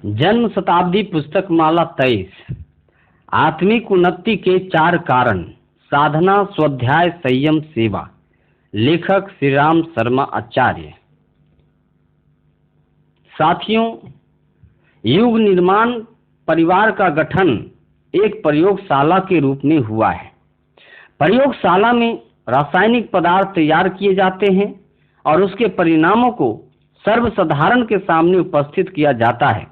जन्म शताब्दी पुस्तक माला 23। आत्मिक उन्नति के 4 कारण। साधना, स्वाध्याय, संयम, सेवा। लेखक श्री राम शर्मा आचार्य। साथियों, युग निर्माण परिवार का गठन एक प्रयोगशाला के रूप में हुआ है। प्रयोगशाला में रासायनिक पदार्थ तैयार किए जाते हैं और उसके परिणामों को सर्वसाधारण के सामने उपस्थित किया जाता है।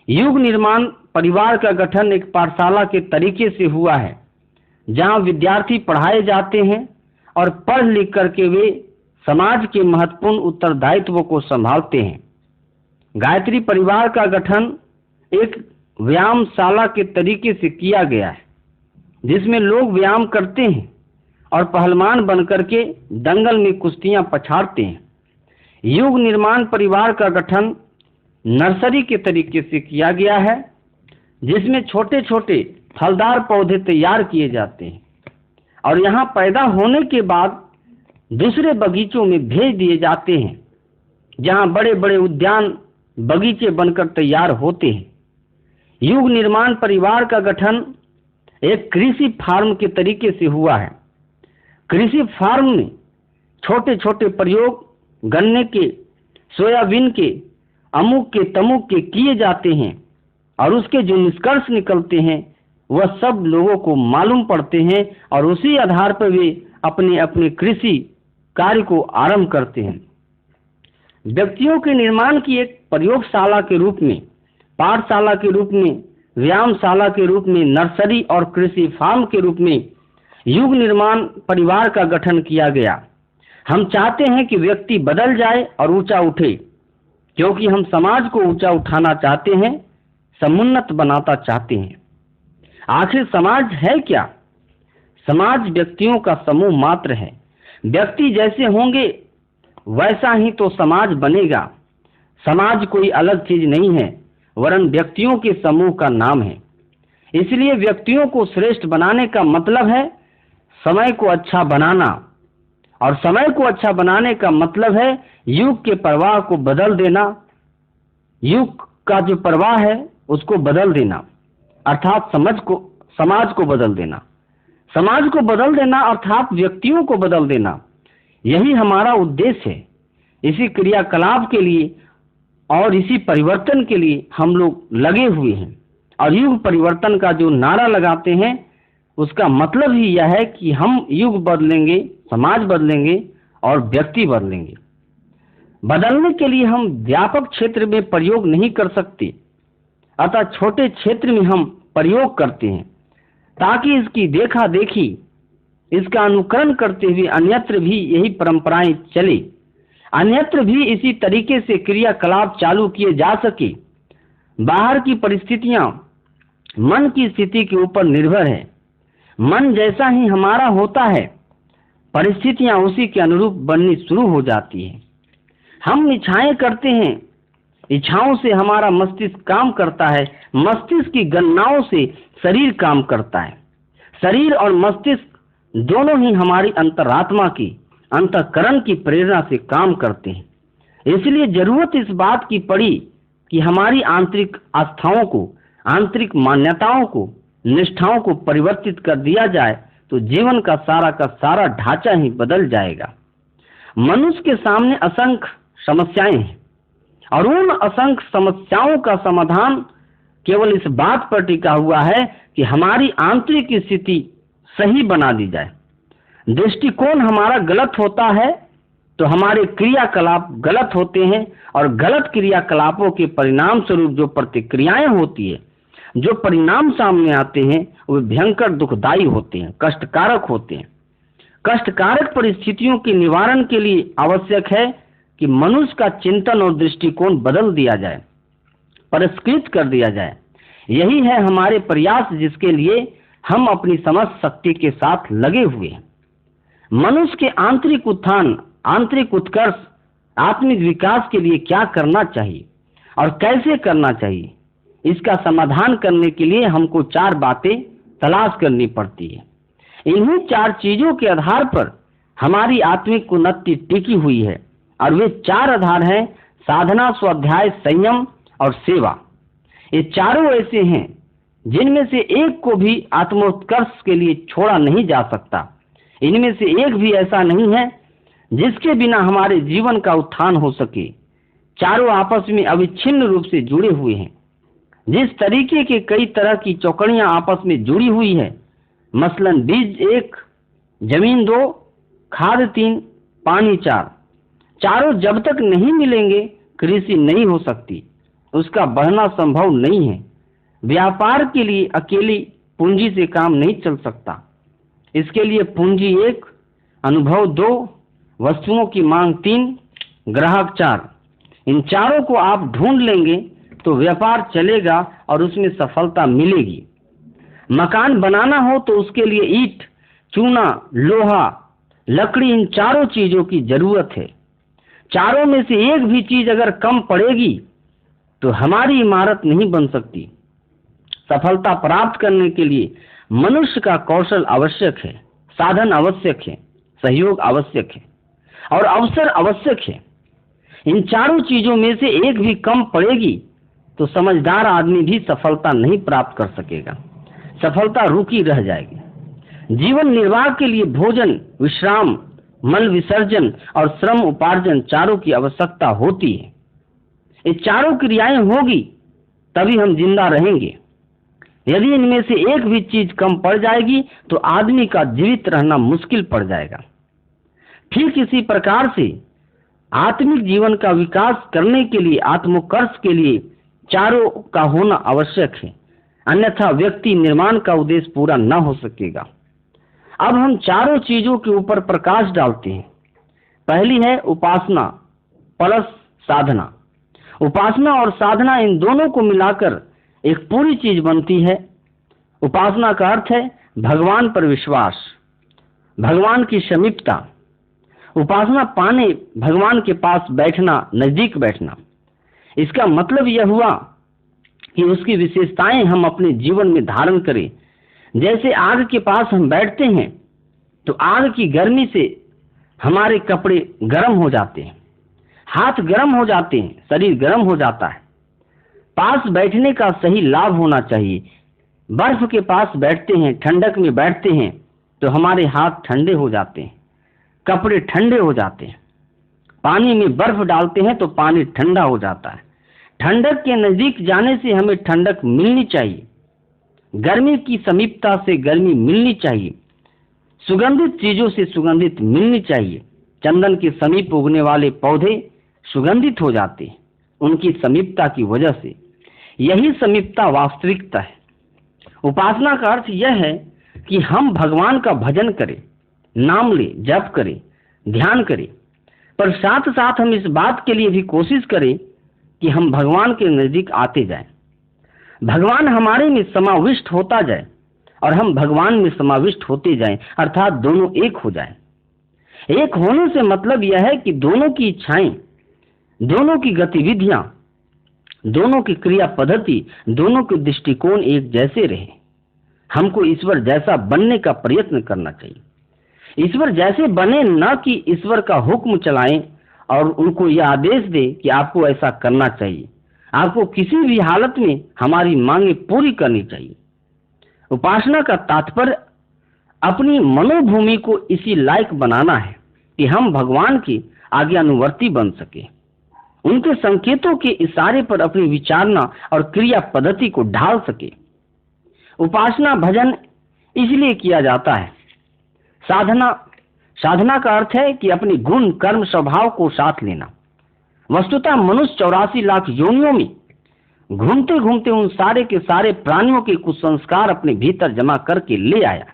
युग निर्माण परिवार का गठन एक पाठशाला के तरीके से हुआ है, जहां विद्यार्थी पढ़ाए जाते हैं और पढ़ लिख करके वे समाज के महत्वपूर्ण उत्तरदायित्वों को संभालते हैं। गायत्री परिवार का गठन एक व्यायामशाला के तरीके से किया गया है, जिसमें लोग व्यायाम करते हैं और पहलवान बनकर के दंगल में कुश्तियां पछाड़ते हैं। युग निर्माण परिवार का गठन नर्सरी के तरीके से किया गया है, जिसमें छोटे छोटे फलदार पौधे तैयार किए जाते हैं और यहाँ पैदा होने के बाद दूसरे बगीचों में भेज दिए जाते हैं, जहाँ बड़े बड़े उद्यान बगीचे बनकर तैयार होते हैं। युग निर्माण परिवार का गठन एक कृषि फार्म के तरीके से हुआ है। कृषि फार्म में छोटे छोटे प्रयोग गन्ने के, सोयाबीन के, अमुक के, तमुक के किए जाते हैं और उसके जो निष्कर्ष निकलते हैं वह सब लोगों को मालूम पड़ते हैं और उसी आधार पर वे अपने अपने कृषि कार्य को आरंभ करते हैं। व्यक्तियों के निर्माण की एक प्रयोगशाला के रूप में, पाठशाला के रूप में, व्यायामशाला के रूप में, नर्सरी और कृषि फार्म के रूप में युग निर्माण परिवार का गठन किया गया। हम चाहते हैं कि व्यक्ति बदल जाए और ऊंचा उठे, क्योंकि हम समाज को ऊंचा उठाना चाहते हैं, समुन्नत बनाना चाहते हैं। आखिर समाज है क्या? समाज व्यक्तियों का समूह मात्र है। व्यक्ति जैसे होंगे वैसा ही तो समाज बनेगा। समाज कोई अलग चीज नहीं है, वरन व्यक्तियों के समूह का नाम है। इसलिए व्यक्तियों को श्रेष्ठ बनाने का मतलब है समय को अच्छा बनाना, और समय को अच्छा बनाने का मतलब है युग के प्रवाह को बदल देना। युग का जो प्रवाह है उसको बदल देना, अर्थात समाज को बदल देना। समाज को बदल देना अर्थात व्यक्तियों को बदल देना, यही हमारा उद्देश्य है। इसी क्रियाकलाप के लिए और इसी परिवर्तन के लिए हम लोग लगे हुए हैं। और युग परिवर्तन का जो नारा लगाते हैं उसका मतलब ही यह है कि हम युग बदलेंगे, समाज बदलेंगे और व्यक्ति बदलेंगे। बदलने के लिए हम व्यापक क्षेत्र में प्रयोग नहीं कर सकते, अतः छोटे क्षेत्र में हम प्रयोग करते हैं, ताकि इसकी देखा देखी, इसका अनुकरण करते हुए अन्यत्र भी यही परंपराएं चले, अन्यत्र भी इसी तरीके से क्रियाकलाप चालू किए जा सके। बाहर की परिस्थितियां मन की स्थिति के ऊपर निर्भर है। मन जैसा ही हमारा होता है, परिस्थितियां उसी के अनुरूप बननी शुरू हो जाती है। हम इच्छाएं करते हैं, इच्छाओं से हमारा मस्तिष्क काम करता है, मस्तिष्क की गणनाओं से शरीर काम करता है। शरीर और मस्तिष्क दोनों ही हमारी अंतरात्मा की, अंतःकरण की प्रेरणा से काम करते हैं। इसलिए जरूरत इस बात की पड़ी कि हमारी आंतरिक आस्थाओं को, आंतरिक मान्यताओं को, निष्ठाओं को परिवर्तित कर दिया जाए, तो जीवन का सारा ढांचा ही बदल जाएगा। मनुष्य के सामने असंख्य समस्याएं हैं और उन असंख्य समस्याओं का समाधान केवल इस बात पर टिका हुआ है कि हमारी आंतरिक स्थिति सही बना दी जाए। दृष्टिकोण हमारा गलत होता है तो हमारे क्रियाकलाप गलत होते हैं, और गलत क्रियाकलापों के परिणाम स्वरूप जो प्रतिक्रियाएं होती है, जो परिणाम सामने आते हैं, वे भयंकर दुखदायी होते हैं, कष्टकारक होते हैं। कष्टकारक परिस्थितियों के निवारण के लिए आवश्यक है कि मनुष्य का चिंतन और दृष्टिकोण बदल दिया जाए, परिष्कृत कर दिया जाए। यही है हमारे प्रयास, जिसके लिए हम अपनी समझ शक्ति के साथ लगे हुए हैं। मनुष्य के आंतरिक उत्थान, आंतरिक उत्कर्ष, आत्मिक विकास के लिए क्या करना चाहिए और कैसे करना चाहिए, इसका समाधान करने के लिए हमको 4 बातें तलाश करनी पड़ती है। इन्हीं 4 चीजों के आधार पर हमारी आत्मिक उन्नति टिकी हुई है, और वे 4 आधार हैं: साधना, स्वाध्याय, संयम और सेवा। ये चारों ऐसे हैं जिनमें से एक को भी आत्मोत्कर्ष के लिए छोड़ा नहीं जा सकता। इनमें से एक भी ऐसा नहीं है जिसके बिना हमारे जीवन का उत्थान हो सके। चारों आपस में अविच्छिन्न रूप से जुड़े हुए हैं। जिस तरीके के कई तरह की चौकड़ियां आपस में जुड़ी हुई है, मसलन बीज 1, जमीन 2, खाद 3, पानी 4, चारों जब तक नहीं मिलेंगे कृषि नहीं हो सकती, उसका बढ़ना संभव नहीं है। व्यापार के लिए अकेली पूंजी से काम नहीं चल सकता। इसके लिए पूंजी 1, अनुभव 2, वस्तुओं की मांग 3, ग्राहक 4, इन चारों को आप ढूंढ लेंगे तो व्यापार चलेगा और उसमें सफलता मिलेगी। मकान बनाना हो तो उसके लिए ईंट, चूना, लोहा, लकड़ी, इन चारों चीजों की जरूरत है। चारों में से एक भी चीज अगर कम पड़ेगी तो हमारी इमारत नहीं बन सकती। सफलता प्राप्त करने के लिए मनुष्य का कौशल आवश्यक है, साधन आवश्यक है, सहयोग आवश्यक है और अवसर आवश्यक है। इन चारों चीजों में से एक भी कम पड़ेगी तो समझदार आदमी भी सफलता नहीं प्राप्त कर सकेगा, सफलता रुकी रह जाएगी। जीवन निर्वाह के लिए भोजन, विश्राम, मल विसर्जन और श्रम उपार्जन चारों की आवश्यकता होती है। ये चारों क्रियाएं होगी तभी हम जिंदा रहेंगे। यदि इनमें से एक भी चीज कम पड़ जाएगी तो आदमी का जीवित रहना मुश्किल पड़ जाएगा। ठीक इसी प्रकार से आत्मिक जीवन का विकास करने के लिए, आत्मोत्कर्ष के लिए चारों का होना आवश्यक है, अन्यथा व्यक्ति निर्माण का उद्देश्य पूरा न हो सकेगा। अब हम चारों चीजों के ऊपर प्रकाश डालते हैं। पहली है उपासना प्लस साधना। उपासना और साधना, इन दोनों को मिलाकर एक पूरी चीज बनती है। उपासना का अर्थ है भगवान पर विश्वास, भगवान की समीपता। उपासना पाने भगवान के पास बैठना, नजदीक बैठना। इसका मतलब यह हुआ कि उसकी विशेषताएं हम अपने जीवन में धारण करें। जैसे आग के पास हम बैठते हैं तो आग की गर्मी से हमारे कपड़े गर्म हो जाते हैं, हाथ गर्म हो जाते हैं, शरीर गर्म हो जाता है। पास बैठने का सही लाभ होना चाहिए। बर्फ के पास बैठते हैं, ठंडक में बैठते हैं तो हमारे हाथ ठंडे हो जाते हैं, कपड़े ठंडे हो जाते हैं। पानी में बर्फ डालते हैं तो पानी ठंडा हो जाता है। ठंडक के नजदीक जाने से हमें ठंडक मिलनी चाहिए, गर्मी की समीपता से गर्मी मिलनी चाहिए, सुगंधित चीजों से सुगंधित मिलनी चाहिए। चंदन के समीप उगने वाले पौधे सुगंधित हो जाते हैं उनकी समीपता की वजह से। यही समीपता वास्तविकता है। उपासना का अर्थ यह है कि हम भगवान का भजन करें, नाम ले, जप करें, ध्यान करें, पर साथ साथ हम इस बात के लिए भी कोशिश करें कि हम भगवान के नजदीक आते जाएं, भगवान हमारे में समाविष्ट होता जाए और हम भगवान में समाविष्ट होते जाएं, अर्थात दोनों एक हो जाएं। एक होने से मतलब यह है कि दोनों की इच्छाएं, दोनों की गतिविधियां, दोनों की क्रिया पद्धति, दोनों के दृष्टिकोण एक जैसे रहे। हमको ईश्वर जैसा बनने का प्रयत्न करना चाहिए। ईश्वर जैसे बने, न कि ईश्वर का हुक्म चलाएं और उनको यह आदेश दे कि आपको ऐसा करना चाहिए। आपको किसी भी हालत में हमारी मांगे पूरी करनी चाहिए। उपासना का तात्पर्य अपनी मनोभूमि को इसी लायक बनाना है कि हम भगवान के आज्ञानुवर्ती बन सके, उनके संकेतों के इशारे पर अपनी विचारना और क्रिया पद्धति को ढाल सके। उपासना भजन इसलिए किया जाता है। साधना का अर्थ है कि अपनी गुण, कर्म, स्वभाव को साथ लेना। वस्तुतः मनुष्य 84 लाख योनियों में घूमते घूमते उन सारे के सारे प्राणियों के कुछ संस्कार अपने भीतर जमा करके ले आया,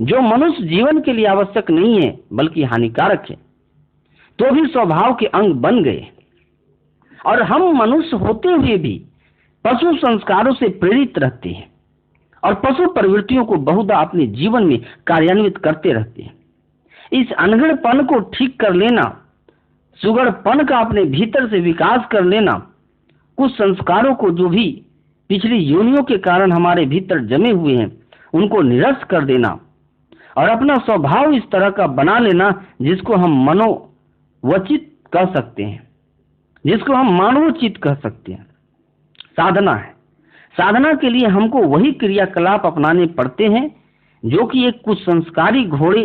जो मनुष्य जीवन के लिए आवश्यक नहीं है बल्कि हानिकारक है, तो भी स्वभाव के अंग बन गए। और हम मनुष्य होते हुए भी पशु संस्कारों से प्रेरित रहते हैं और पशु प्रवृत्तियों को बहुधा अपने जीवन में कार्यान्वित करते रहते हैं। इस अनगढ़पन को ठीक कर लेना, सुगढ़पन का अपने भीतर से विकास कर लेना, कुछ संस्कारों को जो भी पिछली योनियों के कारण हमारे भीतर जमे हुए हैं उनको निरस्त कर देना और अपना स्वभाव इस तरह का बना लेना जिसको हम मनोवचित कह सकते हैं, जिसको हम मानवोचित कह सकते हैं, साधना है। साधना के लिए हमको वही क्रियाकलाप अपनाने पड़ते हैं जो कि एक कुछ संस्कारी घोड़े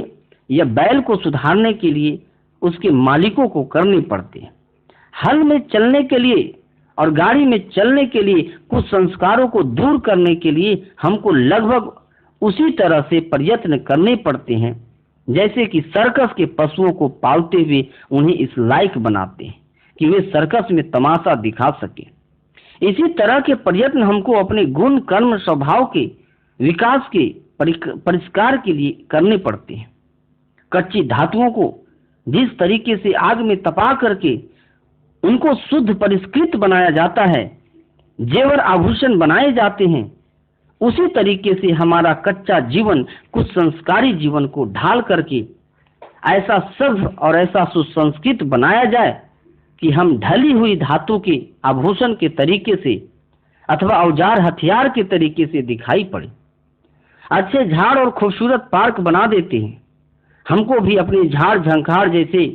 या बैल को सुधारने के लिए उसके मालिकों को करने पड़ते हैं। हल में चलने के लिए और गाड़ी में चलने के लिए कुछ संस्कारों को दूर करने के लिए हमको लगभग उसी तरह से प्रयत्न करने पड़ते हैं जैसे कि सर्कस के पशुओं को पालते हुए उन्हें इस लायक बनाते हैं कि वे सर्कस में तमाशा दिखा सके। इसी तरह के प्रयत्न हमको अपने गुण कर्म स्वभाव के विकास के परिष्कार के लिए करने पड़ते हैं। कच्ची धातुओं को जिस तरीके से आग में तपा करके उनको शुद्ध परिष्कृत बनाया जाता है, जेवर आभूषण बनाए जाते हैं, उसी तरीके से हमारा कच्चा जीवन कुछ संस्कारी जीवन को ढाल करके ऐसा सभ्य और ऐसा सुसंस्कृत बनाया जाए कि हम ढली हुई धातु के आभूषण के तरीके से अथवा औजार हथियार के तरीके से दिखाई पड़े। अच्छे झाड़ और खूबसूरत पार्क बना देते हैं। हमको भी अपने झाड़ झंखाड़ जैसे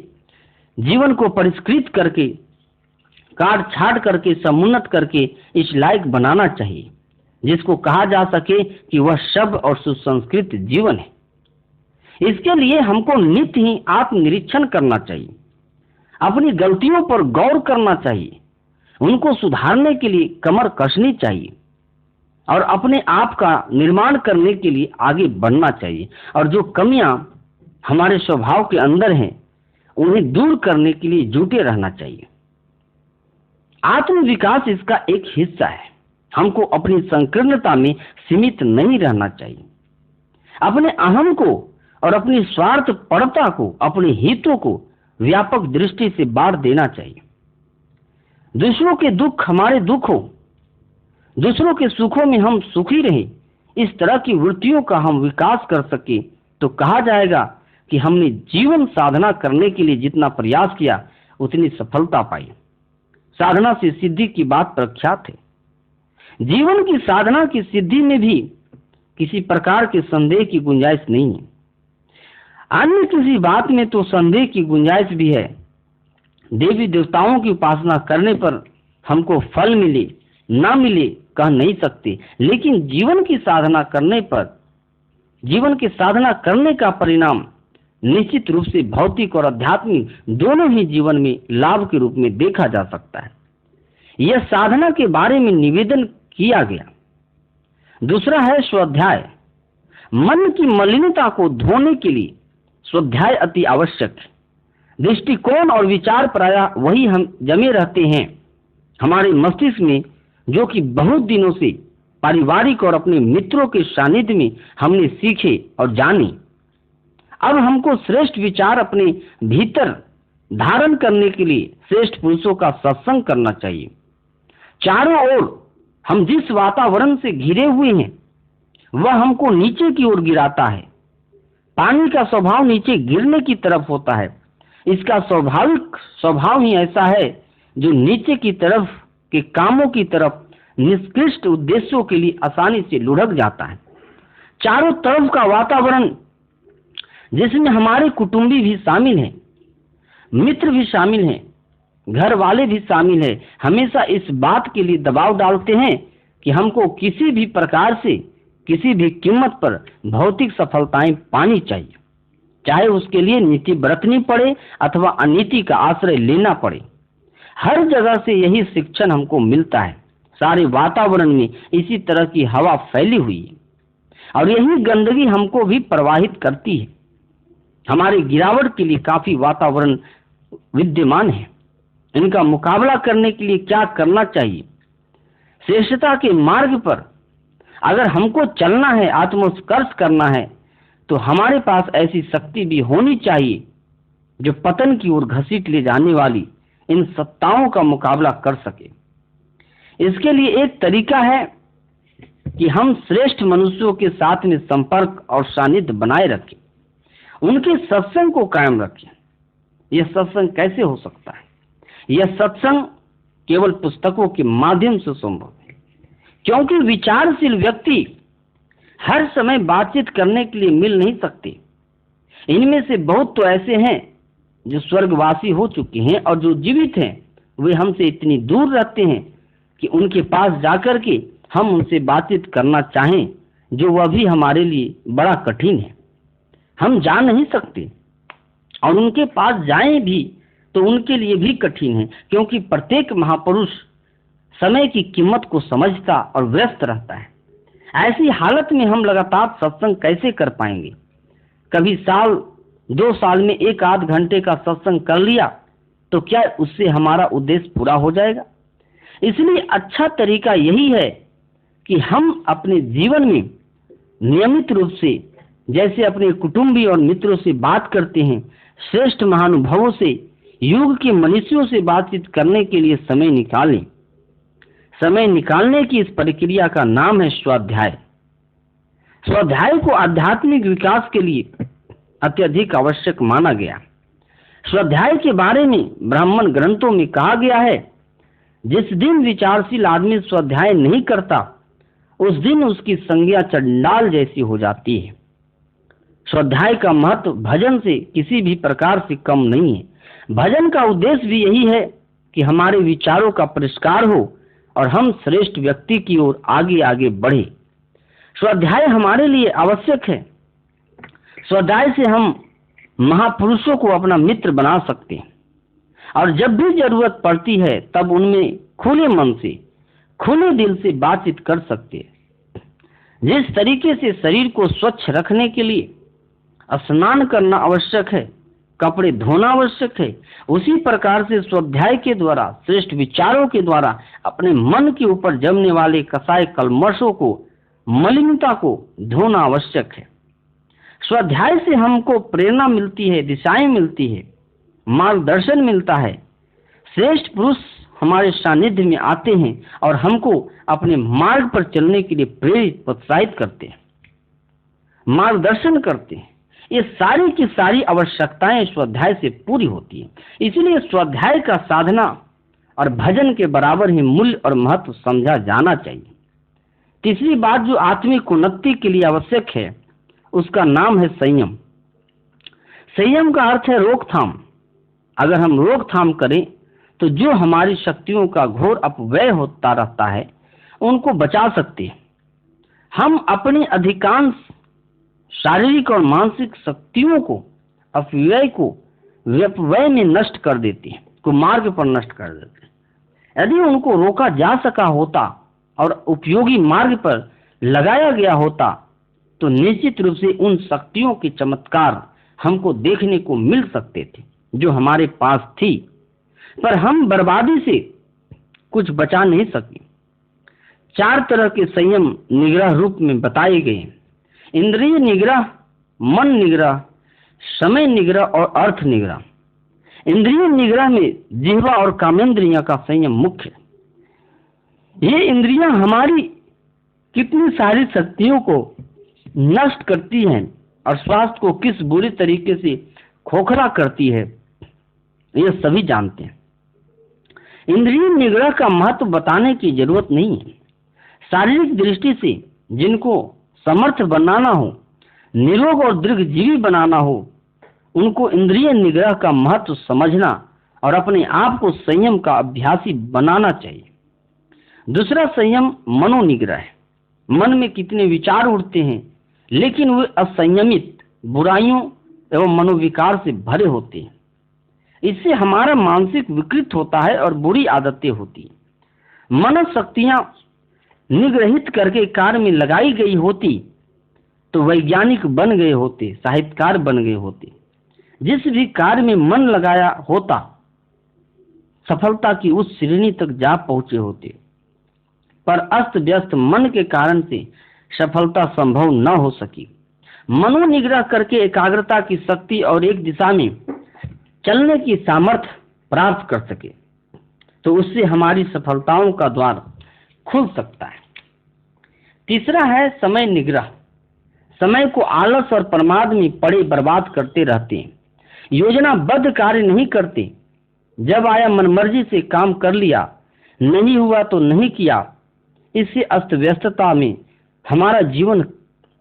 जीवन को परिष्कृत करके काट छाट करके समुन्नत करके इस लायक बनाना चाहिए जिसको कहा जा सके कि वह सभ्य और सुसंस्कृत जीवन है। इसके लिए हमको नित्य ही आत्मनिरीक्षण करना चाहिए, अपनी गलतियों पर गौर करना चाहिए, उनको सुधारने के लिए कमर कसनी चाहिए और अपने आप का निर्माण करने के लिए आगे बढ़ना चाहिए और जो कमियां हमारे स्वभाव के अंदर हैं उन्हें दूर करने के लिए जुटे रहना चाहिए। आत्म विकास इसका एक हिस्सा है। हमको अपनी संकीर्णता में सीमित नहीं रहना चाहिए। अपने अहम को और अपनी स्वार्थपरता को, अपने हितों को व्यापक दृष्टि से बांट देना चाहिए। दूसरों के दुख हमारे दुख हो, दूसरों के सुखों में हम सुखी रहे, इस तरह की वृत्तियों का हम विकास कर सके तो कहा जाएगा कि हमने जीवन साधना करने के लिए जितना प्रयास किया उतनी सफलता पाई। साधना से सिद्धि की बात प्रख्यात है। जीवन की साधना की सिद्धि में भी किसी प्रकार के संदेह की गुंजाइश नहीं है। अन्य किसी बात में तो संदेह की गुंजाइश भी है। देवी देवताओं की उपासना करने पर हमको फल मिले ना मिले कह नहीं सकते, लेकिन जीवन की साधना करने पर जीवन की साधना करने का परिणाम निश्चित रूप से भौतिक और आध्यात्मिक दोनों ही जीवन में लाभ के रूप में देखा जा सकता है। यह साधना के बारे में निवेदन किया गया। दूसरा है स्वाध्याय। मन की मलिनता को धोने के लिए स्वाध्याय अति आवश्यक है। दृष्टिकोण और विचार प्रायः वही हम जमे रहते हैं हमारे मस्तिष्क में जो कि बहुत दिनों से पारिवारिक और अपने मित्रों के सानिध्य में हमने सीखे और जाने। अब हमको श्रेष्ठ विचार अपने भीतर धारण करने के लिए श्रेष्ठ पुरुषों का सत्संग करना चाहिए। चारों ओर हम जिस वातावरण से घिरे हुए हैं वह हमको नीचे की ओर गिराता है। पानी का स्वभाव नीचे गिरने की तरफ होता है। इसका स्वाभाविक स्वभाव ही ऐसा है जो नीचे की तरफ के कामों की तरफ निष्कृष्ट उद्देश्यों के लिए आसानी से लुढ़क जाता है। चारों तरफ का वातावरण जिसमें हमारे कुटुंबी भी शामिल हैं, मित्र भी शामिल हैं, घर वाले भी शामिल हैं, हमेशा इस बात के लिए दबाव डालते हैं कि हमको किसी भी प्रकार से किसी भी कीमत पर भौतिक सफलताएं पानी चाहिए, चाहे उसके लिए नीति बरतनी पड़े अथवा अनीति का आश्रय लेना पड़े। हर जगह से यही शिक्षण हमको मिलता है। सारे वातावरण में इसी तरह की हवा फैली हुई है और यही गंदगी हमको भी प्रवाहित करती है। हमारे गिरावट के लिए काफी वातावरण विद्यमान है। इनका मुकाबला करने के लिए क्या करना चाहिए? श्रेष्ठता के मार्ग पर अगर हमको चलना है, आत्मोत्कर्ष करना है, तो हमारे पास ऐसी शक्ति भी होनी चाहिए जो पतन की ओर घसीट ले जाने वाली इन सत्ताओं का मुकाबला कर सके। इसके लिए एक तरीका है कि हम श्रेष्ठ मनुष्यों के साथ में संपर्क और सानिध्य बनाए रखें, उनके सत्संग को कायम रखें। यह सत्संग कैसे हो सकता है? यह सत्संग केवल पुस्तकों के माध्यम से संभव है, क्योंकि विचारशील व्यक्ति हर समय बातचीत करने के लिए मिल नहीं सकते। इनमें से बहुत तो ऐसे हैं जो स्वर्गवासी हो चुके हैं और जो जीवित हैं वे हमसे इतनी दूर रहते हैं कि उनके पास जाकर के हम उनसे बातचीत करना चाहें, जो वह भी हमारे लिए बड़ा कठिन है। हम जा नहीं सकते, और उनके पास जाएं भी तो उनके लिए भी कठिन है, क्योंकि प्रत्येक महापुरुष समय की कीमत को समझता और व्यस्त रहता है। ऐसी हालत में हम लगातार सत्संग कैसे कर पाएंगे? कभी साल 2 साल में 1 आध घंटे का सत्संग कर लिया तो क्या उससे हमारा उद्देश्य पूरा हो जाएगा? इसलिए अच्छा तरीका यही है कि हम अपने जीवन में नियमित रूप से, जैसे अपने कुटुंबी और मित्रों से बात करते हैं, श्रेष्ठ महानुभवों से, युग के मनुष्यों से बातचीत करने के लिए समय निकालें। समय निकालने की इस प्रक्रिया का नाम है स्वाध्याय। स्वाध्याय को आध्यात्मिक विकास के लिए अत्यधिक आवश्यक माना गया। स्वाध्याय के बारे में ब्राह्मण ग्रंथों में कहा गया है, जिस दिन विचारशील आदमी स्वाध्याय नहीं करता, उस दिन उसकी संज्ञा चंडाल जैसी हो जाती है। स्वाध्याय का महत्व भजन से किसी भी प्रकार से कम नहीं है। भजन का उद्देश्य भी यही है कि हमारे विचारों का परिष्कार हो और हम श्रेष्ठ व्यक्ति की ओर आगे आगे बढ़े। स्वाध्याय हमारे लिए आवश्यक है। स्वाध्याय से हम महापुरुषों को अपना मित्र बना सकते हैं, और जब भी जरूरत पड़ती है तब उनमें खुले मन से, खुले दिल से बातचीत कर सकते हैं। जिस तरीके से शरीर को स्वच्छ रखने के लिए स्नान करना आवश्यक है, कपड़े धोना आवश्यक है, उसी प्रकार से स्वाध्याय के द्वारा, श्रेष्ठ विचारों के द्वारा अपने मन के ऊपर जमने वाले कसाय कलमशों को, मलिनता को धोना आवश्यक है। स्वाध्याय से हमको प्रेरणा मिलती है, दिशाएं मिलती है, मार्गदर्शन मिलता है। श्रेष्ठ पुरुष हमारे सानिध्य में आते हैं और हमको अपने मार्ग पर चलने के लिए प्रेरित, प्रोत्साहित करते हैं, मार्गदर्शन करते हैं। ये सारी की सारी आवश्यकताएं स्वाध्याय से पूरी होती है। इसलिए स्वाध्याय का साधना और भजन के बराबर ही मूल्य और महत्व समझा जाना चाहिए। तीसरी बात जो आत्मिक उन्नति के लिए आवश्यक है, उसका नाम है संयम। संयम का अर्थ है रोकथाम। अगर हम रोकथाम करें तो जो हमारी शक्तियों का घोर अपव्यय होता रहता है, उनको बचा सकते हैं। हम अपनी अधिकांश शारीरिक और मानसिक शक्तियों को, व्यपव्यय में नष्ट कर देते हैं, कुमार्ग पर नष्ट कर देते हैं। यदि उनको रोका जा सका होता और उपयोगी मार्ग पर लगाया गया होता तो निश्चित रूप से उन शक्तियों के चमत्कार हमको देखने को मिल सकते थे जो हमारे पास थी, पर हम बर्बादी से कुछ बचा नहीं सके। 4 तरह के संयम निग्रह रूप में बताए गए हैं: इंद्रिय निग्रह, मन निग्रह, समय निग्रह और अर्थ निग्रह। इंद्रिय निग्रह में जिह्वा और कामेंद्रियों का संयम मुख्य है। ये इंद्रियां हमारी कितनी सारी शक्तियों को नष्ट करती हैं और स्वास्थ्य को किस बुरी तरीके से खोखला करती है, ये सभी जानते हैं। इंद्रिय निग्रह का महत्व बताने की जरूरत नहीं है। शारीरिक दृष्टि से जिनको समर्थ बनाना हो, निरोग और दीर्घजीवी बनाना हो, उनको इंद्रिय निग्रह का महत्व समझना और अपने आप को संयम का अभ्यासी बनाना चाहिए। दूसरा संयम मनोनिग्रह है। मन में कितने विचार उठते हैं, लेकिन वे असंयमित, बुराइयों एवं मनोविकार से भरे होते हैं। इससे हमारा मानसिक विकृत होता है और बुरी आदतें होती हैं। मन शक्तियां निग्रहित करके कार्य में लगाई गई होती तो वैज्ञानिक बन गए होते, साहित्यकार बन गए होते। जिस भी कार्य में मन लगाया होता सफलता की उस श्रेणी तक जा पहुंचे होते, पर अस्त व्यस्त मन के कारण से सफलता संभव न हो सकी। मनोनिग्रह करके एकाग्रता की शक्ति और एक दिशा में चलने की सामर्थ्य प्राप्त कर सके तो उससे हमारी सफलताओं का द्वार खुल सकता है। तीसरा है समय निग्रह। समय को आलस और प्रमाद में पड़े बर्बाद करते रहते हैं, योजनाबद्ध कार्य नहीं करते। जब आया मनमर्जी से काम कर लिया, नहीं हुआ तो नहीं किया। इससे अस्त व्यस्तता में हमारा जीवन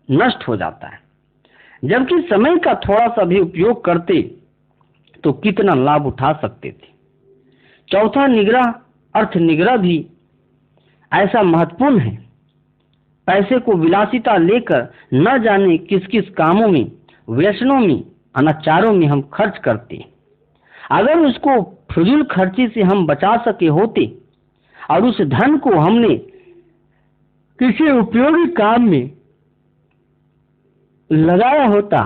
नष्ट हो जाता है। जबकि समय का थोड़ा सा भी उपयोग करते तो कितना लाभ उठा सकते थे। चौथा निग्रह, अर्थ निग्रह भी ऐसा महत्वपूर्ण है पैसे को विलासिता लेकर न जाने किस किस कामों में, व्यसनों में, अनाचारों में हम खर्च करते। अगर उसको फिजूल खर्ची से हम बचा सके होते और उस धन को हमने किसी उपयोगी काम में लगाया होता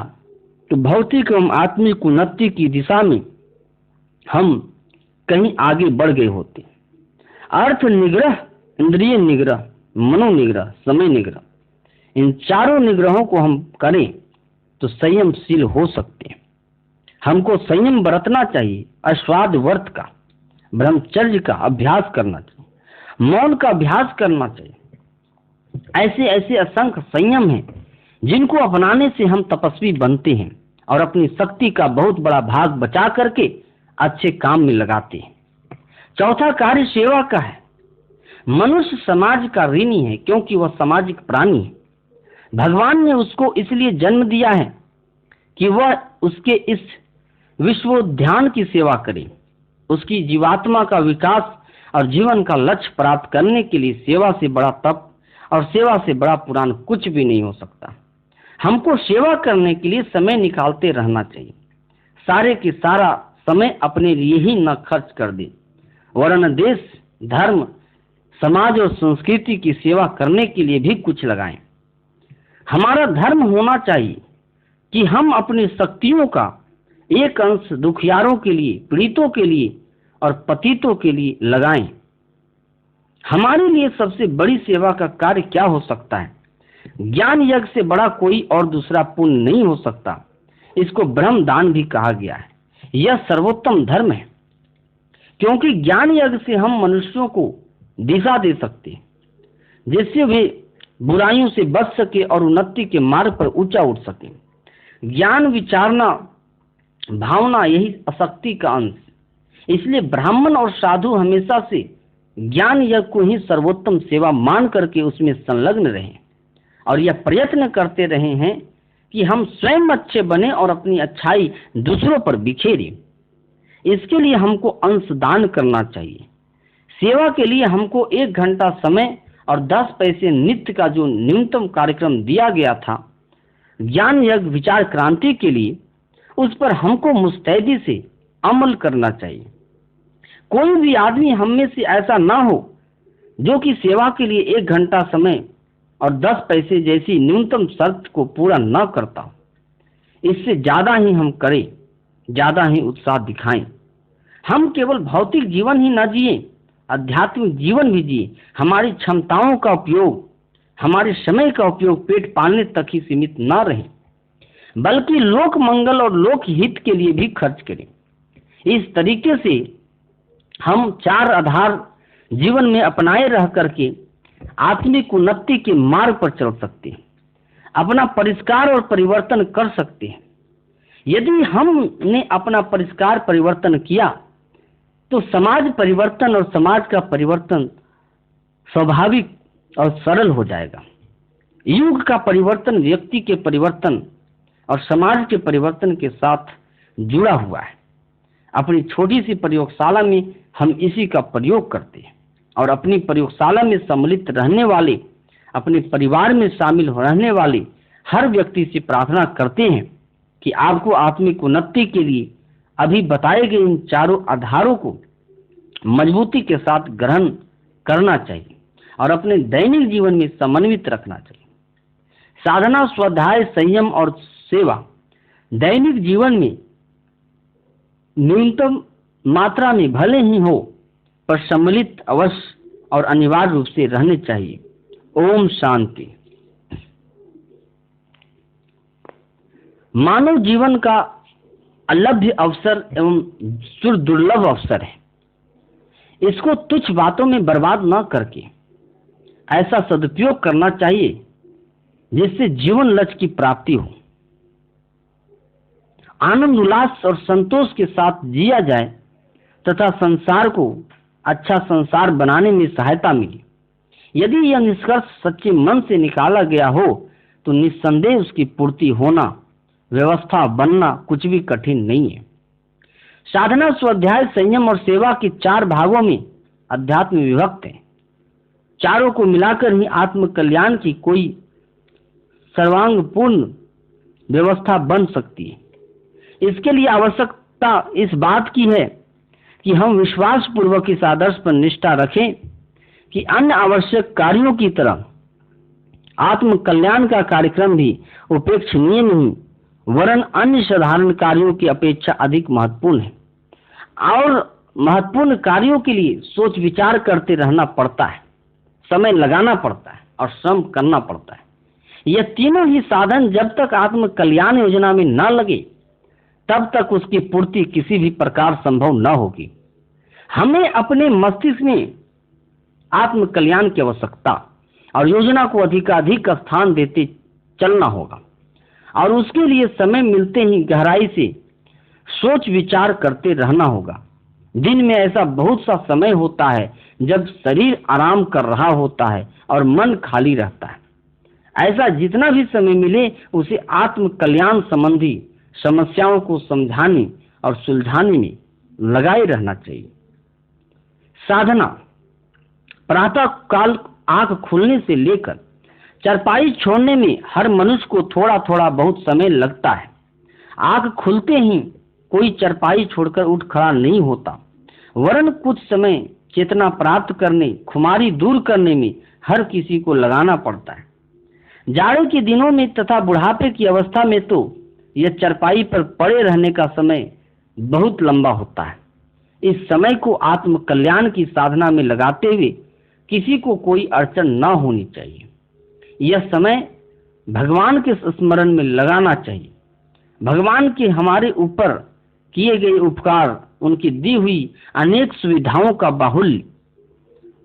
तो भौतिक एवं आत्मिक उन्नति की दिशा में हम कहीं आगे बढ़ गए होते। अर्थ निग्रह, इंद्रिय निग्रह, मनोनिग्रह, समय निग्रह, इन चारों निग्रहों को हम करें तो संयमशील हो सकते हैं। हमको संयम बरतना चाहिए, आस्वाद व्रत का, ब्रह्मचर्य का अभ्यास करना चाहिए, मौन का अभ्यास करना चाहिए। ऐसे ऐसे असंख्य संयम हैं जिनको अपनाने से हम तपस्वी बनते हैं और अपनी शक्ति का बहुत बड़ा भाग बचा करके अच्छे काम में लगाते हैं। चौथा कार्य सेवा का है। मनुष्य समाज का ऋणी है क्योंकि वह सामाजिक प्राणी है। भगवान ने उसको इसलिए जन्म दिया है कि वह उसके इस विश्वोद्यान की सेवा करे। उसकी जीवात्मा का विकास और जीवन का लक्ष्य प्राप्त करने के लिए सेवा से बड़ा तप और सेवा से बड़ा पुराण कुछ भी नहीं हो सकता। हमको सेवा करने के लिए समय निकालते रहना चाहिए। सारे के सारा समय अपने लिए ही न खर्च कर दे, वरन देश, धर्म, समाज और संस्कृति की सेवा करने के लिए भी कुछ लगाएं। हमारा धर्म होना चाहिए कि हम अपनी शक्तियों का एक अंश दुखियारों के लिए, पीड़ितों के लिए और पतितों के लिए लगाएं। हमारे लिए सबसे बड़ी सेवा का कार्य क्या हो सकता है? ज्ञान यज्ञ से बड़ा कोई और दूसरा पुण्य नहीं हो सकता। इसको ब्रह्म दान भी कहा गया है। यह सर्वोत्तम धर्म है क्योंकि ज्ञान यज्ञ से हम मनुष्यों को दिशा दे सकते हैं जिससे वे बुराइयों से बच सके और उन्नति के मार्ग पर ऊंचा उठ सके। ज्ञान, विचारना, भावना यही अशक्ति का अंश। इसलिए ब्राह्मण और साधु हमेशा से ज्ञान यज्ञ को ही सर्वोत्तम सेवा मान करके उसमें संलग्न रहें और यह प्रयत्न करते रहे हैं कि हम स्वयं अच्छे बने और अपनी अच्छाई दूसरों पर बिखेरें। इसके लिए हमको अंशदान करना चाहिए। सेवा के लिए हमको 1 घंटा समय और 10 पैसे नित्य का जो न्यूनतम कार्यक्रम दिया गया था ज्ञान यज्ञ विचार क्रांति के लिए, उस पर हमको मुस्तैदी से अमल करना चाहिए। कोई भी आदमी हम में से ऐसा ना हो जो कि सेवा के लिए 1 घंटा समय और 10 पैसे जैसी न्यूनतम शर्त को पूरा न करता। इससे ज्यादा ही हम करें, ज्यादा ही उत्साह दिखाएं। हम केवल भौतिक जीवन ही न जिए, आध्यात्मिक जीवन भी जिए। हमारी क्षमताओं का उपयोग, हमारे समय का उपयोग पेट पालने तक ही सीमित न रहे, बल्कि लोक मंगल और लोक हित के लिए भी खर्च करें। इस तरीके से हम 4 आधार जीवन में अपनाए रह करके आत्मिक उन्नति के मार्ग पर चल सकते हैं, अपना परिष्कार और परिवर्तन कर सकते हैं। यदि हमने अपना परिष्कार परिवर्तन किया तो समाज परिवर्तन और समाज का परिवर्तन स्वाभाविक और सरल हो जाएगा। युग का परिवर्तन व्यक्ति के परिवर्तन और समाज के परिवर्तन के साथ जुड़ा हुआ है। अपनी छोटी सी प्रयोगशाला में हम इसी का प्रयोग करते हैं और अपनी प्रयोगशाला में सम्मिलित रहने वाले, अपने परिवार में शामिल रहने वाले हर व्यक्ति से प्रार्थना करते हैं कि आपको आत्मिक उन्नति के लिए अभी बताए गए इन 4 आधारों को मजबूती के साथ ग्रहण करना चाहिए और अपने दैनिक जीवन में समन्वित रखना चाहिए। साधना, स्वाध्याय, संयम और सेवा दैनिक जीवन में न्यूनतम मात्रा में भले ही हो पर सम्मिलित अवश्य और अनिवार्य रूप से रहने चाहिए। ओम शांति। मानव जीवन का अलभ्य अवसर एवं दुर्लभ अवसर है। इसको तुच्छ बातों में बर्बाद न करके ऐसा सदुपयोग करना चाहिए जिससे जीवन लक्ष्य की प्राप्ति हो, आनंद, उल्लास और संतोष के साथ जिया जाए तथा संसार को अच्छा संसार बनाने में सहायता मिली। यदि यह निष्कर्ष सच्चे मन से निकाला गया हो तो निस्संदेह उसकी पूर्ति होना, व्यवस्था बनना कुछ भी कठिन नहीं है। साधना, स्वाध्याय, संयम और सेवा के 4 भागों में अध्यात्म विभक्त है। चारों को मिलाकर ही आत्म कल्याण की कोई सर्वांगपूर्ण व्यवस्था बन सकती है। इसके लिए आवश्यकता इस बात की है कि हम विश्वास पूर्वक इस आदर्श पर निष्ठा रखें कि अन्य आवश्यक कार्यों की तरह आत्म कल्याण का कार्यक्रम भी उपेक्षणीय नहीं, वरन अन्य साधारण कार्यों की अपेक्षा अधिक महत्वपूर्ण है। और महत्वपूर्ण कार्यों के लिए सोच विचार करते रहना पड़ता है, समय लगाना पड़ता है और श्रम करना पड़ता है। ये तीनों ही साधन जब तक आत्म कल्याण योजना में न लगे तब तक उसकी पूर्ति किसी भी प्रकार संभव न होगी। हमें अपने मस्तिष्क में आत्म कल्याण की आवश्यकता और योजना को अधिकाधिक स्थान देते चलना होगा और उसके लिए समय मिलते ही गहराई से सोच विचार करते रहना होगा। दिन में ऐसा बहुत सा समय होता है जब शरीर आराम कर रहा होता है और मन खाली रहता है। ऐसा जितना भी समय मिले उसे आत्म कल्याण संबंधी समस्याओं को समझाने और सुलझाने में लगाए रहना चाहिए। साधना। प्रातः काल आंख खुलने से लेकर चारपाई छोड़ने में हर मनुष्य को थोड़ा थोड़ा बहुत समय लगता है। आंख खुलते ही कोई चारपाई छोड़कर उठ खड़ा नहीं होता, वरन कुछ समय चेतना प्राप्त करने, खुमारी दूर करने में हर किसी को लगाना पड़ता है। जाड़े के दिनों में तथा बुढ़ापे की अवस्था में तो यह चारपाई पर पड़े रहने का समय बहुत लंबा होता है। इस समय को आत्म कल्याण की साधना में लगाते हुए किसी को कोई अड़चन न होनी चाहिए। यह समय भगवान के स्मरण में लगाना चाहिए। भगवान के हमारे ऊपर किए गए उपकार, उनकी दी हुई अनेक सुविधाओं का बाहुल्य,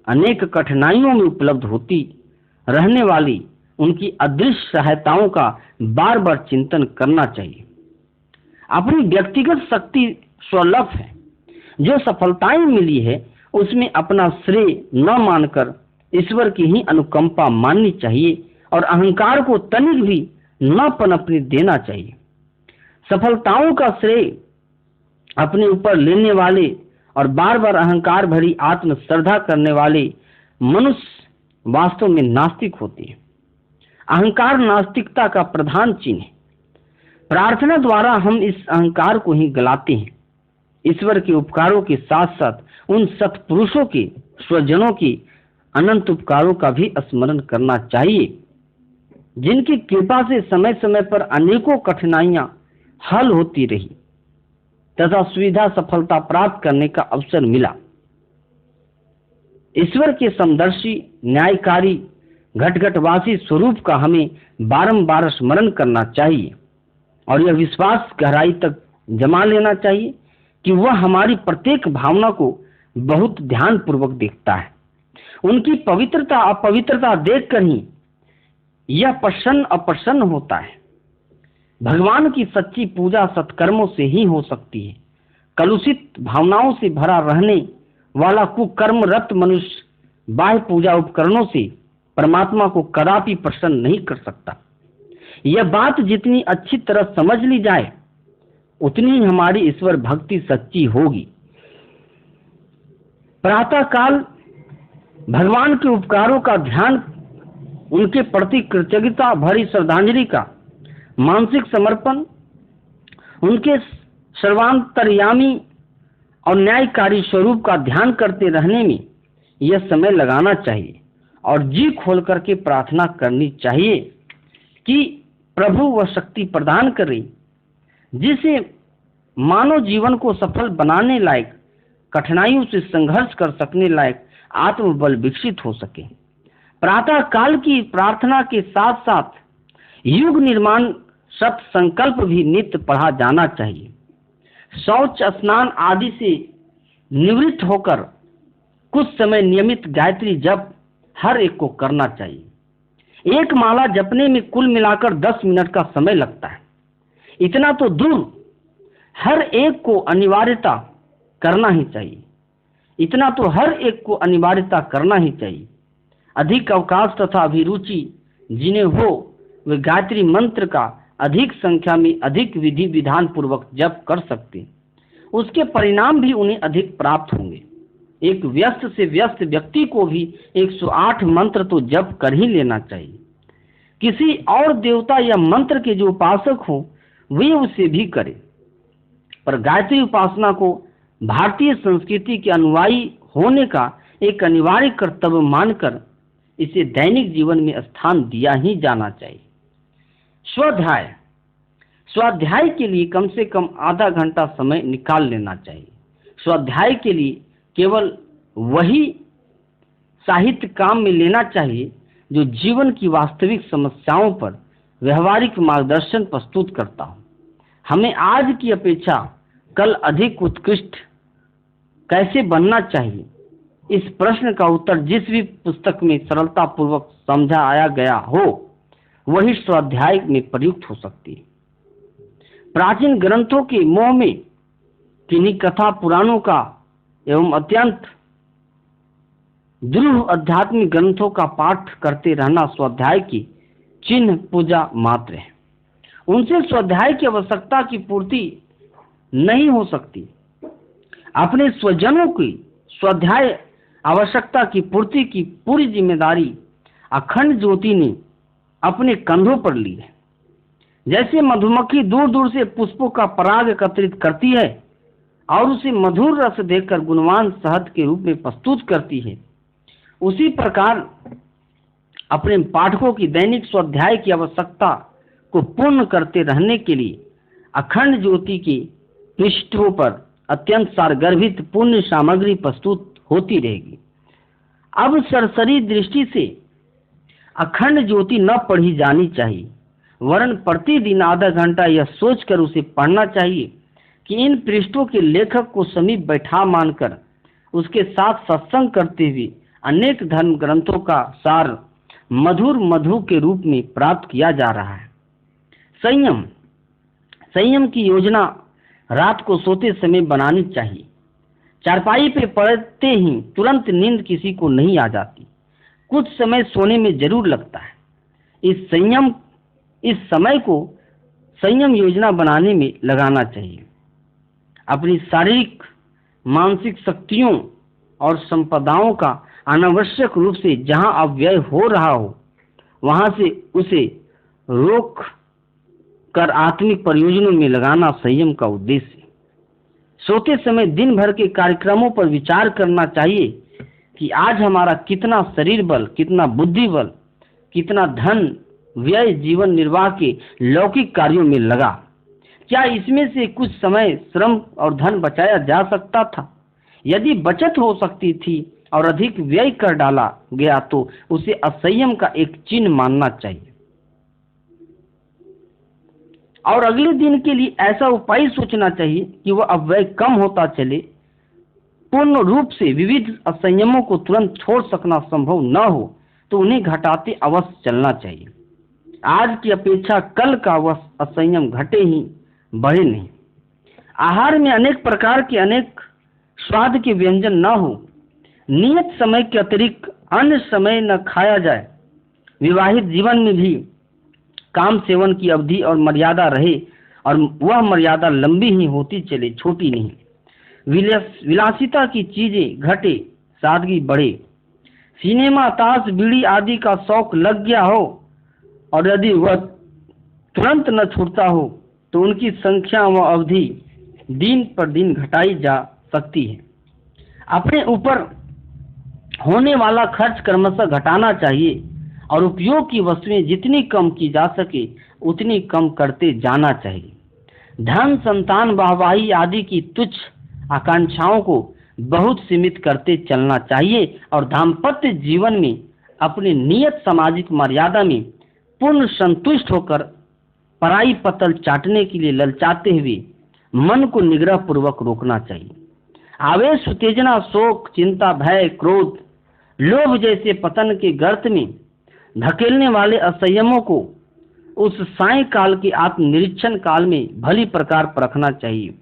अनेक कठिनाइयों में उपलब्ध होती रहने वाली उनकी अदृश्य सहायताओं का बार बार चिंतन करना चाहिए। अपनी व्यक्तिगत शक्ति स्वलभ है। जो सफलताएं मिली है उसमें अपना श्रेय न मानकर ईश्वर की ही अनुकंपा माननी चाहिए और अहंकार को तनिक भी न पनपने देना चाहिए। सफलताओं का श्रेय अपने ऊपर लेने वाले और बार बार अहंकार भरी आत्म श्रद्धा करने वाले मनुष्य वास्तव में नास्तिक होते हैं। अहंकार नास्तिकता का प्रधान चिन्ह है। प्रार्थना द्वारा हम इस अहंकार को ही गलाते हैं। ईश्वर के उपकारों के साथ साथ उन सत्पुरुषों के, स्वजनों के अनंत उपकारों का भी स्मरण करना चाहिए, जिनकी कृपा से समय समय पर अनेकों कठिनाइयां हल होती रही तथा सुविधा सफलता प्राप्त करने का अवसर मिला। ईश्वर के समदर्शी, न्यायकारी, घटघटवासी स्वरूप का हमें बारंबार स्मरण करना चाहिए और यह विश्वास गहराई तक जमा लेना चाहिए कि वह हमारी प्रत्येक भावना को बहुत ध्यान पूर्वक देखता है। उनकी पवित्रता अपवित्रता देखकर ही यह प्रसन्न अप्रसन्न होता है। भगवान की सच्ची पूजा सत्कर्मों से ही हो सकती है। कलुषित भावनाओं से भरा रहने वाला कुकर्मरत मनुष्य बाह्य पूजा उपकरणों से परमात्मा को कदापि प्रसन्न नहीं कर सकता। यह बात जितनी अच्छी तरह समझ ली जाए उतनी ही हमारी ईश्वर भक्ति सच्ची होगी। प्रातः काल भगवान के उपकारों का ध्यान, उनके प्रति कृतज्ञता भरी श्रद्धांजलि का मानसिक समर्पण, उनके सर्वांतर्यामी और न्यायकारी स्वरूप का ध्यान करते रहने में यह समय लगाना चाहिए और जी खोल करके प्रार्थना करनी चाहिए कि प्रभु वह शक्ति प्रदान करें जिसे मानव जीवन को सफल बनाने लायक, कठिनाइयों से संघर्ष कर सकने लायक आत्मबल विकसित हो सके। प्रातः काल की प्रार्थना के साथ साथ युग निर्माण सत संकल्प भी नित्य पढ़ा जाना चाहिए। शौच, स्नान आदि से निवृत्त होकर कुछ समय नियमित गायत्री जप हर एक को करना चाहिए। एक माला जपने में कुल मिलाकर 10 मिनट का समय लगता है। इतना तो दूर हर एक को अनिवार्यता करना ही चाहिए। इतना तो हर एक को अनिवार्यता करना ही चाहिए। अधिक अवकाश तथा अभिरुचि जिन्हें हो वे गायत्री मंत्र का अधिक संख्या में अधिक विधि विधान पूर्वक जप कर सकते, उसके परिणाम भी उन्हें अधिक प्राप्त होंगे। एक व्यस्त से व्यस्त व्यक्ति को भी 108 मंत्र तो जप कर ही लेना चाहिए। किसी और देवता या मंत्र के जो उपासक हो वे उसे भी करें, पर गायत्री उपासना को भारतीय संस्कृति के अनुयायी होने का एक अनिवार्य कर्तव्य मानकर इसे दैनिक जीवन में स्थान दिया ही जाना चाहिए। स्वाध्याय, स्वाध्याय के लिए कम से कम आधा घंटा समय निकाल लेना चाहिए। स्वाध्याय के लिए केवल वही साहित्य काम में लेना चाहिए जो जीवन की वास्तविक समस्याओं पर व्यवहारिक मार्गदर्शन प्रस्तुत करता हो। हमें आज की अपेक्षा कल अधिक उत्कृष्ट कैसे बनना चाहिए, इस प्रश्न का उत्तर जिस भी पुस्तक में सरलता पूर्वक समझाया गया हो वही स्वाध्याय में प्रयुक्त हो सकती है। प्राचीन ग्रंथों के मोह में किन्हीं कथा पुराणों का एवं अत्यंत दृढ़ आध्यात्मिक ग्रंथों का पाठ करते रहना स्वाध्याय की चिन्ह पूजा मात्र है। उनसे स्वाध्याय की आवश्यकता की पूर्ति नहीं हो सकती। अपने स्वजनों की स्वाध्याय आवश्यकता की पूर्ति की पूरी जिम्मेदारी अखंड ज्योति ने अपने कंधों पर ली है। जैसे मधुमक्खी दूर दूर से पुष्पों का पराग एकत्रित करती है और उसे मधुर रस देकर गुणवान शहद के रूप में प्रस्तुत करती है, उसी प्रकार अपने पाठकों की दैनिक स्वाध्याय की आवश्यकता को पूर्ण करते रहने के लिए अखंड ज्योति के पृष्ठों पर अत्यंत सारगर्भित पुण्य सामग्री प्रस्तुत होती रहेगी। अब सरसरी दृष्टि से अखंड ज्योति न पढ़ी जानी चाहिए, वरन प्रतिदिन आधा घंटा यह सोचकर उसे पढ़ना चाहिए कि इन पृष्ठों के लेखक को समीप बैठा मानकर उसके साथ सत्संग करते हुए अनेक धर्म ग्रंथों का सार मधुर मधु के रूप में प्राप्त किया जा रहा है। संयम, संयम की योजना रात को सोते समय बनानी चाहिए। चारपाई पे पड़ते ही तुरंत नींद किसी को नहीं आ जाती, कुछ समय सोने में जरूर लगता है। इस समय को संयम योजना बनाने में लगाना चाहिए। अपनी शारीरिक मानसिक शक्तियों और संपदाओं का अनावश्यक रूप से जहां अव्यय हो रहा हो वहां से उसे रोक कर आत्मिक प्रयोजनों में लगाना संयम का उद्देश्य है। सोते समय दिन भर के कार्यक्रमों पर विचार करना चाहिए कि आज हमारा कितना शरीर बल, कितना बुद्धि बल, कितना धन व्यय जीवन निर्वाह के लौकिक कार्यों में लगा। क्या इसमें से कुछ समय श्रम और धन बचाया जा सकता था? यदि बचत हो सकती थी और अधिक व्यय कर डाला गया तो उसे असंयम का एक चिन्ह मानना चाहिए और अगले दिन के लिए ऐसा उपाय सोचना चाहिए कि वह अव्यय कम होता चले। पूर्ण रूप से विविध असंयमों को तुरंत छोड़ सकना संभव न हो तो उन्हें घटाते अवश्य चलना चाहिए। आज की अपेक्षा कल का वह असंयम घटे ही बढ़े नहीं। आहार में अनेक प्रकार के अनेक स्वाद के व्यंजन न हो, नियत समय के अतिरिक्त अन्य समय न खाया जाए। विवाहित जीवन में भी काम सेवन की अवधि और मर्यादा रहे और वह मर्यादा लंबी ही होती चले, छोटी नहीं। विलासिता की चीजें घटे, सादगी बढ़े। सिनेमा, ताश, बीड़ी आदि का शौक लग गया हो और यदि वह तुरंत न छूटता हो तो उनकी संख्या व अवधि दिन पर दिन घटाई जा सकती है। अपने ऊपर होने वाला खर्च क्रमशः घटाना चाहिए और उपयोग की वस्तुएं जितनी कम की जा सके उतनी कम करते जाना चाहिए। धन, संतान, वाहवाही आदि की तुच्छ आकांक्षाओं को बहुत सीमित करते चलना चाहिए और दाम्पत्य जीवन में अपने नियत सामाजिक मर्यादा में पूर्ण संतुष्ट होकर पराई पतल चाटने के लिए ललचाते हुए मन को निग्रह पूर्वक रोकना चाहिए। आवेश, उत्तेजना, शोक, चिंता, भय, क्रोध, लोभ जैसे पतन के गर्त में धकेलने वाले असंयमों को उस सायंकाल के आत्मनिरीक्षण काल में भली प्रकार परखना चाहिए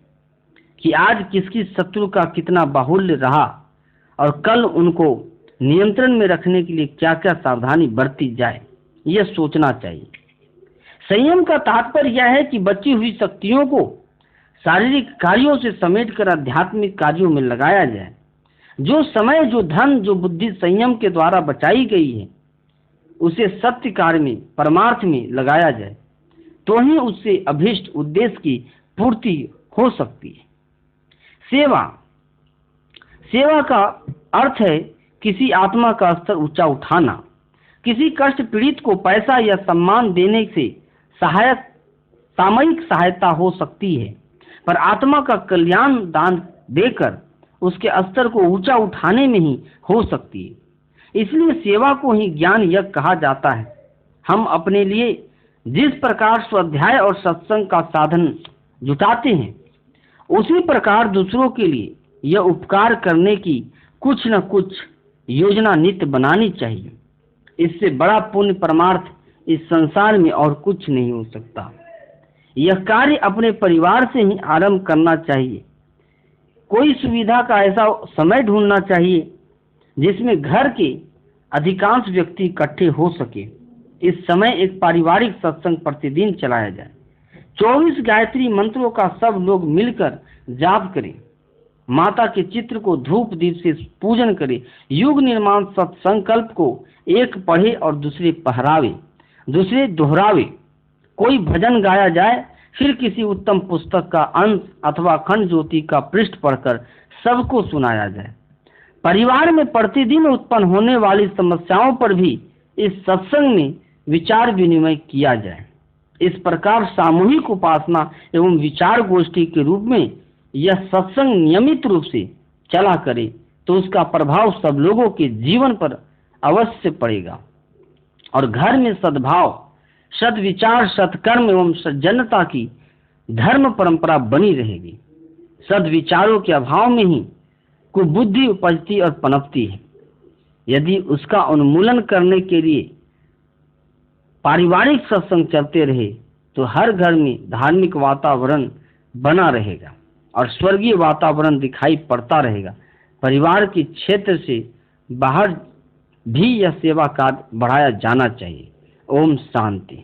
कि आज किसकी शत्रु का कितना बाहुल्य रहा और कल उनको नियंत्रण में रखने के लिए क्या क्या सावधानी बरती जाए, यह सोचना चाहिए। संयम का तात्पर्य यह है कि बची हुई शक्तियों को शारीरिक कार्यों से समेटकर आध्यात्मिक कार्यों में लगाया जाए। जो समय, जो धन, जो बुद्धि संयम के द्वारा बचाई गई है, उसे सत्य कार्य में, परमार्थ में लगाया जाए तो ही उससे अभीष्ट उद्देश्य की पूर्ति हो सकती है। सेवा, सेवा का अर्थ है किसी आत्मा का स्तर ऊंचा उठाना। किसी कष्ट पीड़ित को पैसा या सम्मान देने से सामयिक सहायता हो सकती है, पर आत्मा का कल्याण दान देकर उसके स्तर को ऊंचा उठाने में ही हो सकती है। इसलिए सेवा को ही ज्ञान यज्ञ कहा जाता है। हम अपने लिए जिस प्रकार स्वाध्याय और सत्संग का साधन जुटाते हैं, उसी प्रकार दूसरों के लिए यह उपकार करने की कुछ न कुछ योजना नित्य बनानी चाहिए। इससे बड़ा पुण्य परमार्थ इस संसार में और कुछ नहीं हो सकता। यह कार्य अपने परिवार से ही आरंभ करना चाहिए। कोई सुविधा का ऐसा समय ढूंढना चाहिए जिसमें घर के अधिकांश व्यक्ति इकट्ठे हो सके। इस समय एक पारिवारिक सत्संग प्रतिदिन चलाया जाए। 24 गायत्री मंत्रों का सब लोग मिलकर जाप करें। माता के चित्र को धूप दीप से पूजन करें। युग निर्माण सत्संकल्प को एक पढ़े और दूसरे पहरावे, दूसरे दोहरावे। कोई भजन गाया जाए, फिर किसी उत्तम पुस्तक का अंश अथवा अखंड ज्योति का पृष्ठ पढ़कर सबको सुनाया जाए। परिवार में प्रतिदिन उत्पन्न होने वाली समस्याओं पर भी इस सत्संग में विचार विनिमय किया जाए। इस प्रकार सामूहिक उपासना एवं विचार गोष्ठी के रूप में यह सत्संग नियमित रूप से चला करे तो उसका प्रभाव सब लोगों के जीवन पर अवश्य पड़ेगा और घर में सद्भाव, सद्विचार, सत्कर्म एवं सज्जनता की धर्म परंपरा बनी रहेगी। सद्विचारों के अभाव में ही कुबुद्धि उपजती और पनपती है। यदि उसका उन्मूलन करने के लिए पारिवारिक सत्संग चलते रहे तो हर घर में धार्मिक वातावरण बना रहेगा और स्वर्गीय वातावरण दिखाई पड़ता रहेगा। परिवार के क्षेत्र से बाहर भी यह सेवा कार्य बढ़ाया जाना चाहिए। ओम शांति।